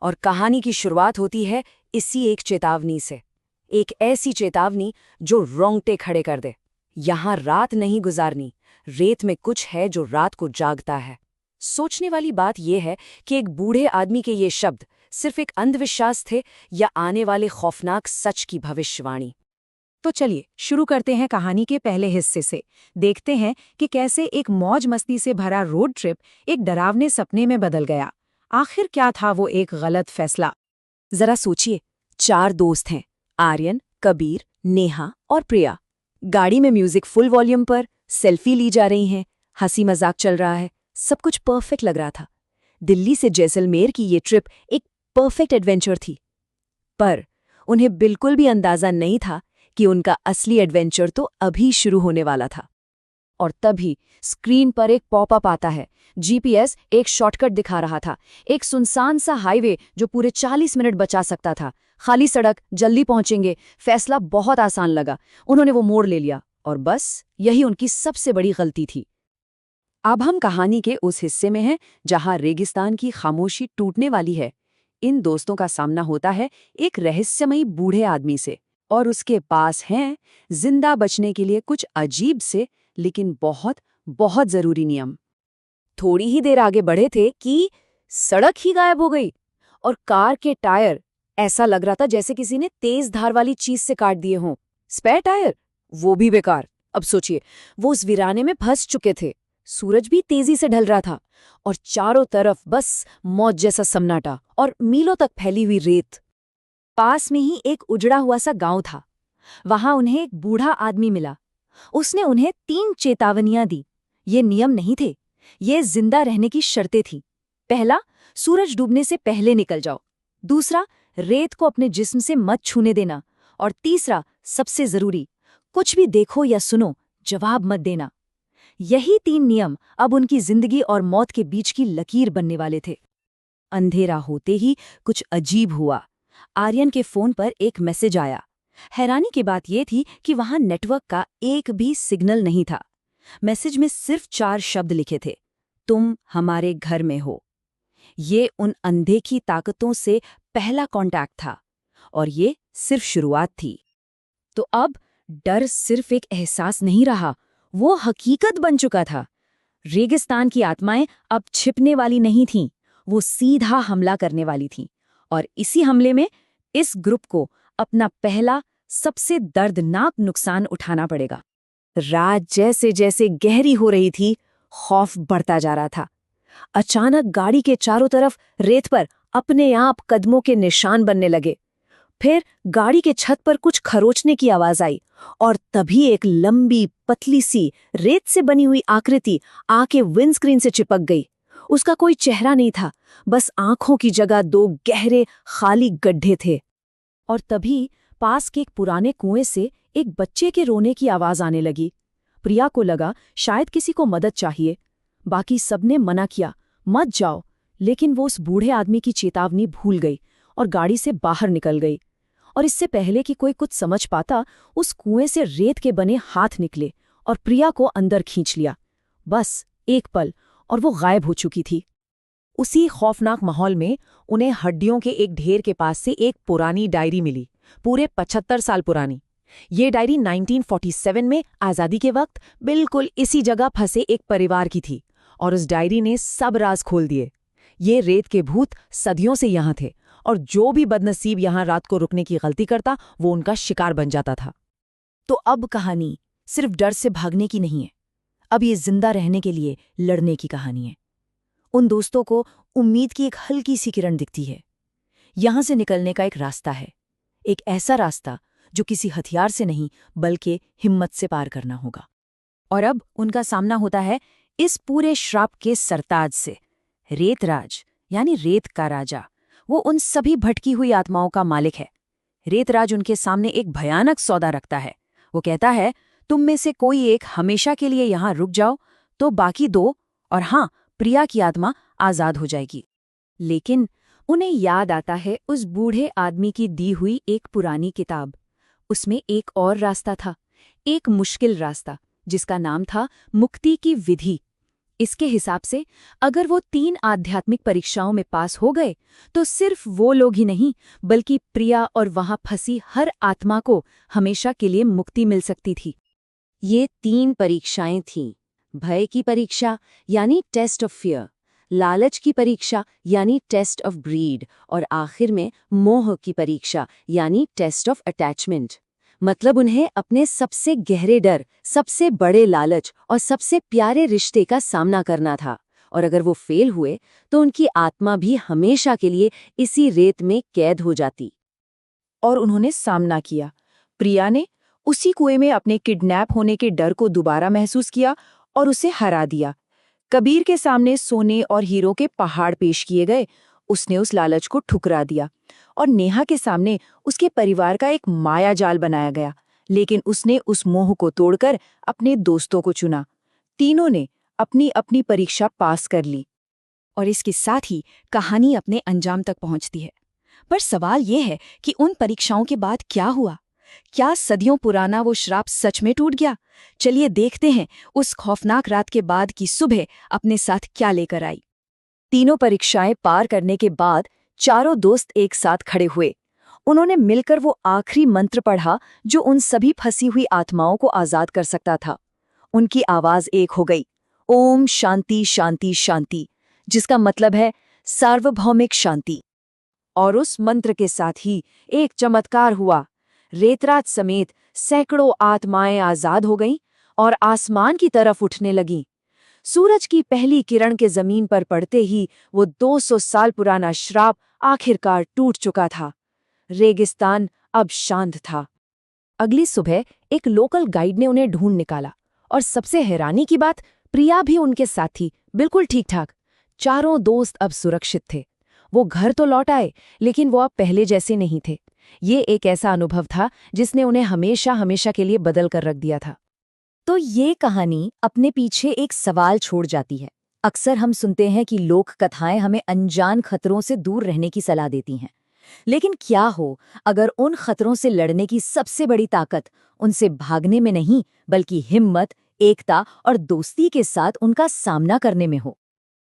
और कहानी की शुरुआत होती है इसी एक चेतावनी से। एक ऐसी चेतावनी जो रोंगटे खड़े कर दे। यहाँ रात नहीं गुजारनी, रेत में कुछ है जो रात को जागता है। सोचने वाली बात यह है कि एक बूढ़े आदमी के ये शब्द सिर्फ एक अंधविश्वास थे या आने वाले खौफनाक सच की भविष्यवाणी। तो चलिए शुरू करते हैं कहानी के पहले हिस्से से। देखते हैं कि कैसे एक मौज मस्ती से भरा रोड ट्रिप एक डरावने सपने में बदल गया। आखिर क्या था वो एक गलत फैसला? जरा सोचिए, 4 दोस्त हैं, आर्यन, कबीर, नेहा और प्रिया। गाड़ी में म्यूजिक फुल वॉल्यूम पर, सेल्फी ली जा रही हैं, हंसी मजाक चल रहा है, सब कुछ परफेक्ट लग रहा था। दिल्ली से जैसलमेर की ये ट्रिप एक परफेक्ट एडवेंचर थी। पर उन्हें बिल्कुल भी अंदाजा नहीं था कि उनका असली एडवेंचर तो अभी शुरू होने वाला था। और तभी स्क्रीन पर एक पॉपअप आता है। जीपीएस एक शॉर्टकट दिखा रहा था, एक सुनसान सा हाईवे जो पूरे 40 मिनट बचा सकता था। खाली सड़क, जल्दी पहुंचेंगे। फैसला बहुत आसान लगा। उन्होंने वो मोड़ ले लिया और बस यही उनकी सबसे बड़ी गलती थी। अब हम कहानी के उस हिस्से में हैं जहां रेगिस्तान की खामोशी टूटने वाली है। इन दोस्तों का सामना होता है एक रहस्यमयी बूढ़े आदमी से, और उसके पास हैं जिंदा बचने के लिए कुछ अजीब से लेकिन बहुत बहुत जरूरी नियम। थोड़ी ही देर आगे बढ़े थे कि सड़क ही गायब हो गई और कार के टायर, ऐसा लग रहा था जैसे किसी ने तेज धार वाली चीज से काट दिए हों। स्पेयर टायर, वो भी बेकार। अब सोचिए, वो उस वीराने में फंस चुके थे। सूरज भी तेजी से ढल रहा था और चारों तरफ बस मौत जैसा सन्नाटा और मीलों तक फैली हुई रेत। पास में ही एक उजड़ा हुआ सा गांव था। वहां उन्हें एक बूढ़ा आदमी मिला। उसने उन्हें 3 चेतावनियां दी। ये नियम नहीं थे, ये जिंदा रहने की शर्तें थीं। पहला, सूरज डूबने से पहले निकल जाओ। दूसरा, रेत को अपने जिस्म से मत छूने देना। और तीसरा, सबसे जरूरी, कुछ भी देखो या सुनो, जवाब मत देना। यही 3 नियम अब उनकी जिंदगी और मौत के बीच की लकीर बनने वाले थे। अंधेरा होते ही कुछ अजीब हुआ। आर्यन के फोन पर एक मैसेज आया। हैरानी की बात यह थी कि वहां नेटवर्क का एक भी सिग्नल नहीं था। मैसेज में सिर्फ 4 शब्द लिखे थे, तुम हमारे घर में हो। ये उन अनदेखी ताकतों से पहला कांटेक्ट था, और ये सिर्फ शुरुआत थी। तो अब डर सिर्फ एक एहसास नहीं रहा, वो हकीकत बन चुका था। रेगिस्तान की आत्माएं अब छिपने वाली नहीं थीं, वो सीधा हमला करने वाली थीं। और इसी हमले में इस ग्रुप को अपना पहला सबसे दर्दनाक नुकसान उठाना पड़ेगा। रात जैसे जैसे गहरी हो रही थी, खौफ बढ़ता जा रहा था। अचानक गाड़ी के चारों तरफ रेत पर अपने आप कदमों के निशान बनने लगे। फिर गाड़ी के छत पर कुछ खरोचने की आवाज आई, और तभी एक लंबी पतली सी रेत से बनी हुई आकृति आके विंडस्क्रीन से चिपक गई। उसका कोई चेहरा नहीं था, बस आंखों की जगह 2 गहरे खाली गड्ढे थे। और तभी पास के एक पुराने कुएं से एक बच्चे के रोने की आवाज आने लगी। प्रिया को लगा शायद किसी को मदद चाहिए। बाकी सबने मना किया, मत जाओ, लेकिन वो उस बूढ़े आदमी की चेतावनी भूल गई और गाड़ी से बाहर निकल गई। और इससे पहले कि कोई कुछ समझ पाता, उस कुएं से रेत के बने हाथ निकले और प्रिया को अंदर खींच लिया। बस एक पल और वो गायब हो चुकी थी। उसी खौफनाक माहौल में उन्हें हड्डियों के एक ढेर के पास से एक पुरानी डायरी मिली, पूरे 75 साल पुरानी। ये डायरी 1947 में आज़ादी के वक्त बिल्कुल इसी जगह फंसे एक परिवार की थी, और उस डायरी ने सब राज खोल दिए। ये रेत के भूत सदियों से यहाँ थे, और जो भी बदनसीब यहाँ रात को रुकने की गलती करता, वो उनका शिकार बन जाता था। तो अब कहानी सिर्फ डर से भागने की नहीं है, अब ये जिंदा रहने के लिए लड़ने की कहानी है। उन दोस्तों को उम्मीद की एक हल्की सी किरण दिखती है। यहां से निकलने का एक रास्ता है, एक ऐसा रास्ता जो किसी हथियार से नहीं बल्कि हिम्मत से पार करना होगा। और अब उनका सामना होता है इस पूरे श्राप के सरताज से, रेतराज, यानी रेत का राजा। वो उन सभी भटकी हुई आत्माओं का मालिक है। रेतराज उनके सामने एक भयानक सौदा रखता है। वो कहता है, तुम में से कोई एक हमेशा के लिए यहां रुक जाओ तो बाकी 2, और हाँ, प्रिया की आत्मा आजाद हो जाएगी। लेकिन उन्हें याद आता है उस बूढ़े आदमी की दी हुई एक पुरानी किताब। उसमें एक और रास्ता था, एक मुश्किल रास्ता जिसका नाम था मुक्ति की विधि। इसके हिसाब से अगर वो 3 आध्यात्मिक परीक्षाओं में पास हो गए तो सिर्फ वो लोग ही नहीं बल्कि प्रिया और वहां फंसी हर आत्मा को हमेशा के लिए मुक्ति मिल सकती थी। ये 3 परीक्षाएं थीं। भय की परीक्षा यानी टेस्ट ऑफ फियर, लालच की परीक्षा यानी टेस्ट ऑफ ग्रीड और आखिर में मोह की परीक्षा यानी टेस्ट ऑफ अटैचमेंट। मतलब उन्हें अपने सबसे गहरे डर, सबसे बड़े लालच और सबसे प्यारे रिश्ते का सामना करना था। और अगर वो फेल हुए तो उनकी आत्मा भी हमेशा के लिए इसी रेत में कैद हो जाती। और उन्होंने सामना किया। प्रिया ने उसी कुएं में अपने किडनैप होने के डर को दोबारा महसूस किया और उसे हरा दिया। कबीर के सामने सोने और हीरो के पहाड़ पेश किए गए, उसने उस लालच को ठुकरा दिया। और नेहा के सामने उसके परिवार का एक माया जाल बनाया गया, लेकिन उसने उस मोह को तोड़कर अपने दोस्तों को चुना। तीनों ने अपनी अपनी परीक्षा पास कर ली। और इसके साथ ही कहानी अपने अंजाम तक पहुंचती है। पर सवाल ये है कि उन परीक्षाओं के बाद क्या हुआ? क्या सदियों पुराना वो श्राप सच में टूट गया? चलिए देखते हैं उस खौफनाक रात के बाद की सुबह अपने साथ क्या लेकर आई। तीनों परीक्षाएं पार करने के बाद चारों दोस्त एक साथ खड़े हुए। उन्होंने मिलकर वो आखिरी मंत्र पढ़ा जो उन सभी फंसी हुई आत्माओं को आजाद कर सकता था। उनकी आवाज एक हो गई, ओम शांति शांति शांति, जिसका मतलब है सार्वभौमिक शांति। और उस मंत्र के साथ ही एक चमत्कार हुआ। रेतराज समेत सैकड़ों आत्माएं आजाद हो गईं और आसमान की तरफ उठने लगीं। सूरज की पहली किरण के जमीन पर पड़ते ही वो 200 साल पुराना श्राप आखिरकार टूट चुका था। रेगिस्तान अब शांत था। अगली सुबह एक लोकल गाइड ने उन्हें ढूंढ निकाला और सबसे हैरानी की बात, प्रिया भी उनके साथ थी, बिल्कुल ठीक-ठाक। चारों दोस्त अब सुरक्षित थे। वो घर तो लौट आए, लेकिन वो अब पहले जैसे नहीं थे। ये एक ऐसा अनुभव था जिसने उन्हें हमेशा हमेशा के लिए बदल कर रख दिया था। तो ये कहानी अपने पीछे एक सवाल छोड़ जाती है। अक्सर हम सुनते हैं कि लोक कथाएं हमें अनजान खतरों से दूर रहने की सलाह देती हैं। लेकिन क्या हो अगर उन खतरों से लड़ने की सबसे बड़ी ताकत उनसे भागने में नहीं, बल्कि हिम्मत, एकता और दोस्ती के साथ उनका सामना करने में हो?